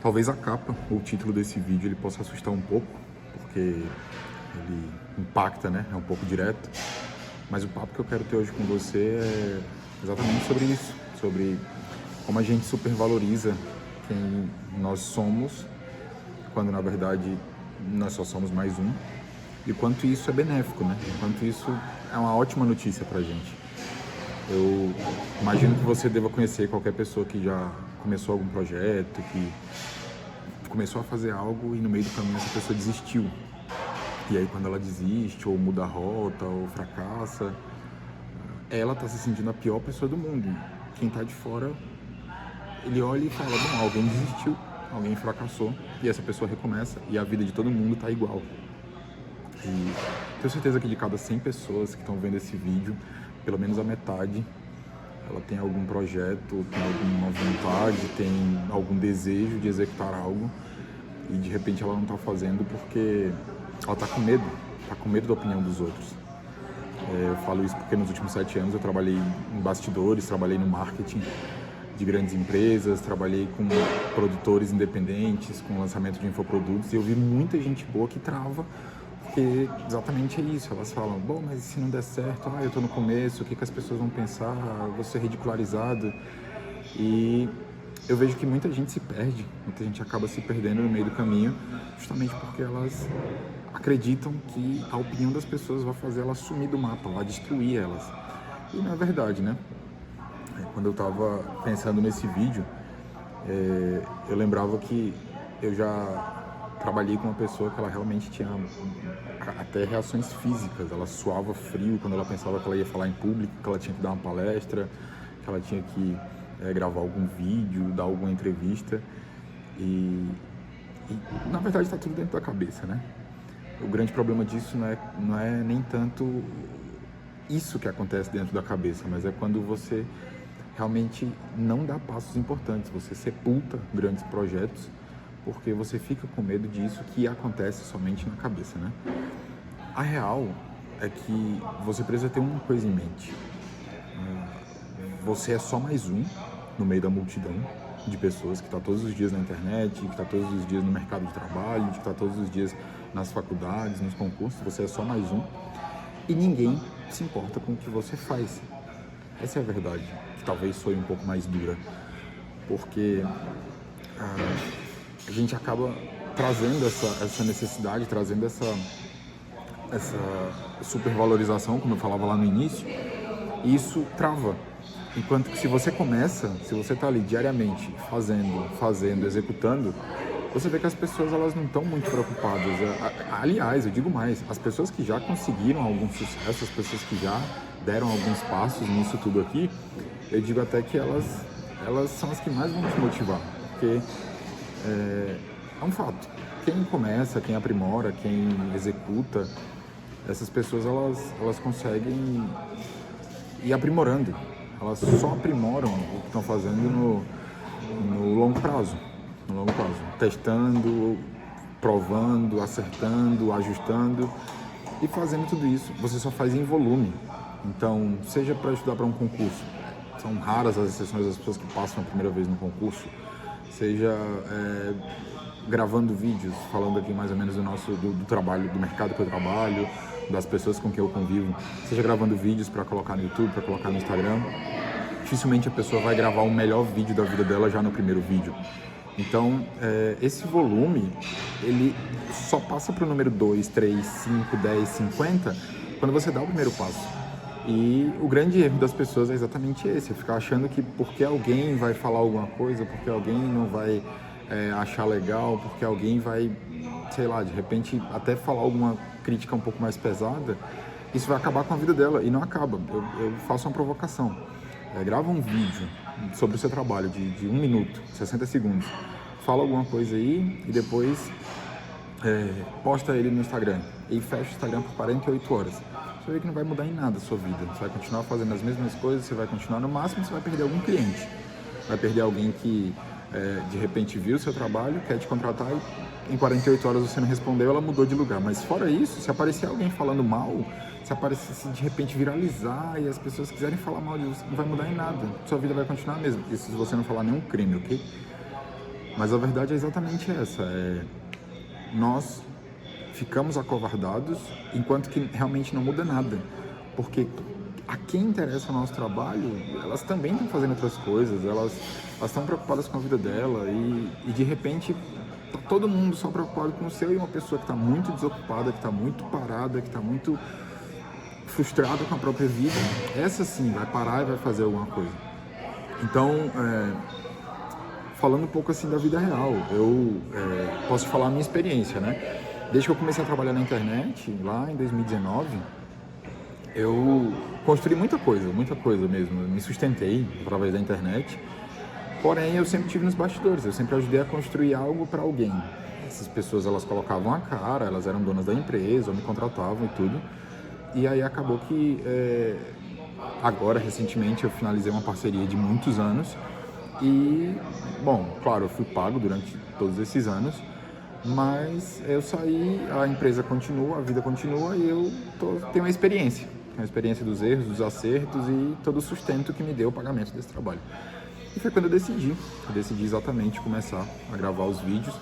Talvez a capa ou o título desse vídeo ele possa assustar um pouco, porque ele impacta, né? É um pouco direto. Mas o papo que eu quero ter hoje com você é exatamente sobre isso, sobre como a gente supervaloriza quem nós somos, quando na verdade nós só somos mais um, e o quanto isso é benéfico, né? O quanto isso é uma ótima notícia pra gente. Eu imagino que você deva conhecer qualquer pessoa que já começou algum projeto, que começou a fazer algo e no meio do caminho essa pessoa desistiu. E aí quando ela desiste, ou muda a rota, ou fracassa, ela tá se sentindo a pior pessoa do mundo. Quem tá de fora, ele olha e fala, bom, alguém desistiu, alguém fracassou, e essa pessoa recomeça, e a vida de todo mundo tá igual. E tenho certeza que de cada 100 pessoas que estão vendo esse vídeo, pelo menos a metade, ela tem algum projeto, tem alguma vontade, tem algum desejo de executar algo e de repente ela não está fazendo porque ela está com medo da opinião dos outros. Eu falo isso porque nos últimos 7 anos eu trabalhei em bastidores, trabalhei no marketing de grandes empresas, trabalhei com produtores independentes, com lançamento de infoprodutos e eu vi muita gente boa que trava. Porque exatamente é isso, elas falam, bom, mas se não der certo, eu tô no começo, o que as pessoas vão pensar, eu vou ser ridicularizado. E eu vejo que muita gente se perde, muita gente acaba se perdendo no meio do caminho, justamente porque elas acreditam que a opinião das pessoas vai fazer elas sumir do mapa, vai destruir elas. E não é verdade, né? Quando eu tava pensando nesse vídeo, eu lembrava que eu já trabalhei com uma pessoa que ela realmente tinha até reações físicas, ela suava frio quando ela pensava que ela ia falar em público, que ela tinha que dar uma palestra, que ela tinha que gravar algum vídeo, dar alguma entrevista e na verdade está tudo dentro da cabeça, né? O grande problema disso não é nem tanto isso que acontece dentro da cabeça, mas é quando você realmente não dá passos importantes, você sepulta grandes projetos porque você fica com medo disso que acontece somente na cabeça, né? A real é que você precisa ter uma coisa em mente. Você é só mais um no meio da multidão de pessoas que está todos os dias na internet, que está todos os dias no mercado de trabalho, que está todos os dias nas faculdades, nos concursos. Você é só mais um e ninguém se importa com o que você faz. Essa é a verdade, que talvez soe um pouco mais dura, porque a gente acaba trazendo essa necessidade, trazendo essa supervalorização, como eu falava lá no início, e isso trava. Enquanto que se você está ali diariamente fazendo, executando, você vê que as pessoas elas não estão muito preocupadas. Aliás, eu digo mais, as pessoas que já conseguiram algum sucesso, as pessoas que já deram alguns passos nisso tudo aqui, eu digo até que elas são as que mais vão te motivar, porque é um fato. Quem começa, quem aprimora, quem executa, essas pessoas elas conseguem ir aprimorando. Elas só aprimoram o que estão fazendo no longo prazo. No longo prazo. Testando, provando, acertando, ajustando e fazendo tudo isso. Você só faz em volume. Então, seja para estudar para um concurso. São raras as exceções das pessoas que passam a primeira vez no concurso. Seja gravando vídeos, falando aqui mais ou menos do trabalho, do mercado que eu trabalho, das pessoas com quem eu convivo, seja gravando vídeos para colocar no YouTube, para colocar no Instagram, dificilmente a pessoa vai gravar o melhor vídeo da vida dela já no primeiro vídeo. Então, esse volume, ele só passa para o número 2, 3, 5, 10, 50 quando você dá o primeiro passo. E o grande erro das pessoas é exatamente esse, é ficar achando que porque alguém vai falar alguma coisa, porque alguém não vai achar legal, porque alguém vai, sei lá, de repente até falar alguma crítica um pouco mais pesada, isso vai acabar com a vida dela, e não acaba. Eu faço uma provocação, grava um vídeo sobre o seu trabalho de 1 minuto, 60 segundos, fala alguma coisa aí e depois posta ele no Instagram e fecha o Instagram por 48 horas. Você vê que não vai mudar em nada a sua vida, você vai continuar fazendo as mesmas coisas, você vai continuar, no máximo você vai perder algum cliente, vai perder alguém que de repente viu o seu trabalho, quer te contratar e em 48 horas você não respondeu, ela mudou de lugar. Mas fora isso, se aparecer alguém falando mal, se de repente viralizar e as pessoas quiserem falar mal de você, não vai mudar em nada, sua vida vai continuar mesmo, e se você não falar nenhum crime, ok? Mas a verdade é exatamente essa, nós ficamos acovardados enquanto que realmente não muda nada, porque a quem interessa o nosso trabalho, elas também estão fazendo outras coisas, elas estão preocupadas com a vida dela e de repente tá todo mundo só preocupado com o seu e uma pessoa que está muito desocupada, que está muito parada, que está muito frustrada com a própria vida, essa sim vai parar e vai fazer alguma coisa. Então, falando um pouco assim da vida real, eu posso te falar a minha experiência, né? Desde que eu comecei a trabalhar na internet, lá em 2019, eu construí muita coisa mesmo. Eu me sustentei através da internet, porém eu sempre tive nos bastidores, eu sempre ajudei a construir algo para alguém. Essas pessoas, elas colocavam a cara, elas eram donas da empresa, ou me contratavam e tudo. E aí acabou que, agora, recentemente, eu finalizei uma parceria de muitos anos e, bom, claro, eu fui pago durante todos esses anos, mas eu saí, a empresa continua, a vida continua e eu tenho a experiência dos erros, dos acertos e todo o sustento que me deu o pagamento desse trabalho. E foi quando eu decidi exatamente começar a gravar os vídeos.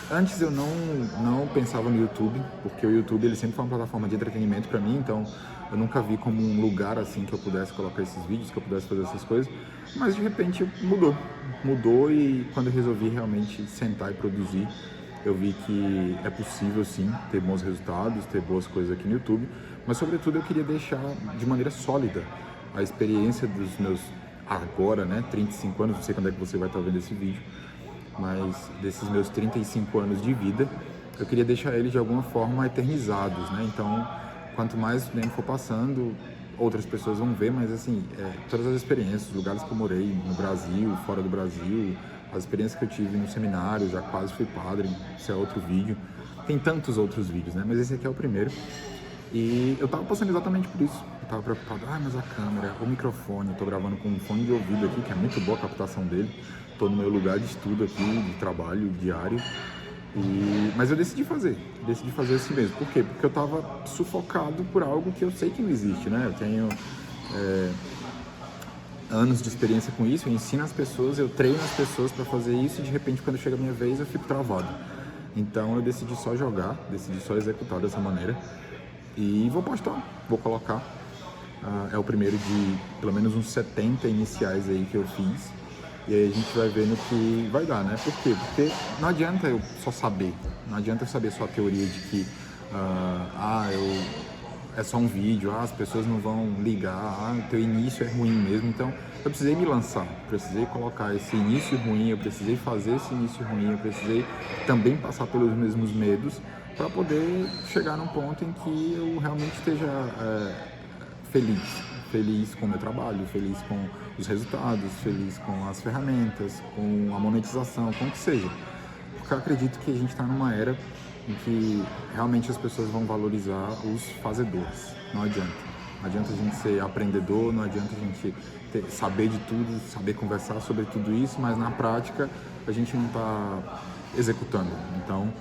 Antes eu não pensava no YouTube, porque o YouTube ele sempre foi uma plataforma de entretenimento para mim, então eu nunca vi como um lugar assim que eu pudesse colocar esses vídeos, que eu pudesse fazer essas coisas, mas de repente mudou e quando eu resolvi realmente sentar e produzir, eu vi que é possível sim ter bons resultados, ter boas coisas aqui no YouTube, mas sobretudo eu queria deixar de maneira sólida a experiência dos meus agora, né, 35 anos, não sei quando é que você vai estar vendo esse vídeo, mas desses meus 35 anos de vida, eu queria deixar eles de alguma forma eternizados, né? Então, quanto mais o tempo for passando, outras pessoas vão ver, mas assim, todas as experiências, os lugares que eu morei no Brasil, fora do Brasil, as experiências que eu tive no seminário, já quase fui padre, esse é outro vídeo. Tem tantos outros vídeos, né? Mas esse aqui é o primeiro. E eu tava passando exatamente por isso. Eu tava preocupado, mas a câmera, o microfone, eu tô gravando com um fone de ouvido aqui, que é muito boa a captação dele. Tô no meu lugar de estudo aqui, de trabalho diário. Mas eu decidi fazer assim mesmo. Por quê? Porque eu tava sufocado por algo que eu sei que não existe, né? Eu tenho anos de experiência com isso, eu ensino as pessoas, eu treino as pessoas para fazer isso e de repente quando chega a minha vez eu fico travado. Então eu decidi só jogar, decidi só executar dessa maneira e vou postar, vou colocar. É o primeiro de pelo menos uns 70 iniciais aí que eu fiz. E aí a gente vai ver no que vai dar, né? Por quê? Porque não adianta eu só saber, não adianta eu saber só a teoria de que é só um vídeo, as pessoas não vão ligar, o teu início é ruim mesmo. Então eu precisei me lançar, precisei colocar esse início ruim, eu precisei fazer esse início ruim, eu precisei também passar pelos mesmos medos para poder chegar num ponto em que eu realmente esteja feliz com o meu trabalho, feliz com os resultados, feliz com as ferramentas, com a monetização, com o que seja. Porque eu acredito que a gente está numa era em que realmente as pessoas vão valorizar os fazedores. Não adianta. Não adianta a gente ser aprendedor, não adianta a gente saber de tudo, saber conversar sobre tudo isso, mas na prática a gente não está executando. Então,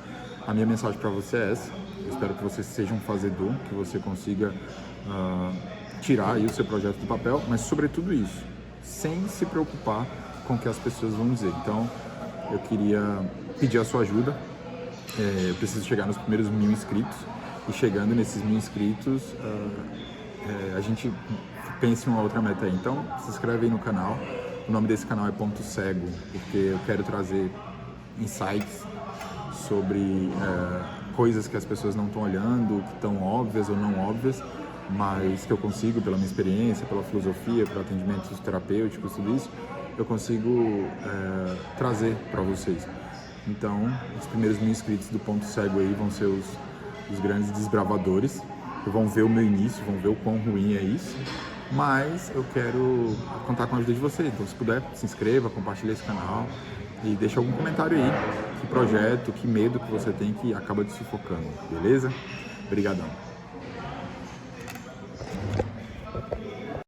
a minha mensagem para você é essa. Eu espero que você seja um fazedor, que você consiga tirar aí o seu projeto do papel, mas sobretudo isso, sem se preocupar com o que as pessoas vão dizer. Então, eu queria pedir a sua ajuda. Eu preciso chegar nos primeiros 1000 inscritos e chegando nesses 1000 inscritos, a gente pensa em uma outra meta aí. Então, se inscreve aí no canal. O nome desse canal é Ponto Cego, porque eu quero trazer insights sobre coisas que as pessoas não estão olhando, que estão óbvias ou não óbvias, mas que eu consigo, pela minha experiência, pela filosofia, pelo atendimentos terapêuticos, tudo isso, eu consigo trazer para vocês. Então, os primeiros 1000 inscritos do Ponto Cego aí vão ser os grandes desbravadores, que vão ver o meu início, vão ver o quão ruim é isso, mas eu quero contar com a ajuda de vocês. Então, se puder, se inscreva, compartilhe esse canal e deixa algum comentário aí, que projeto, que medo que você tem que acaba te sufocando, beleza? Obrigadão.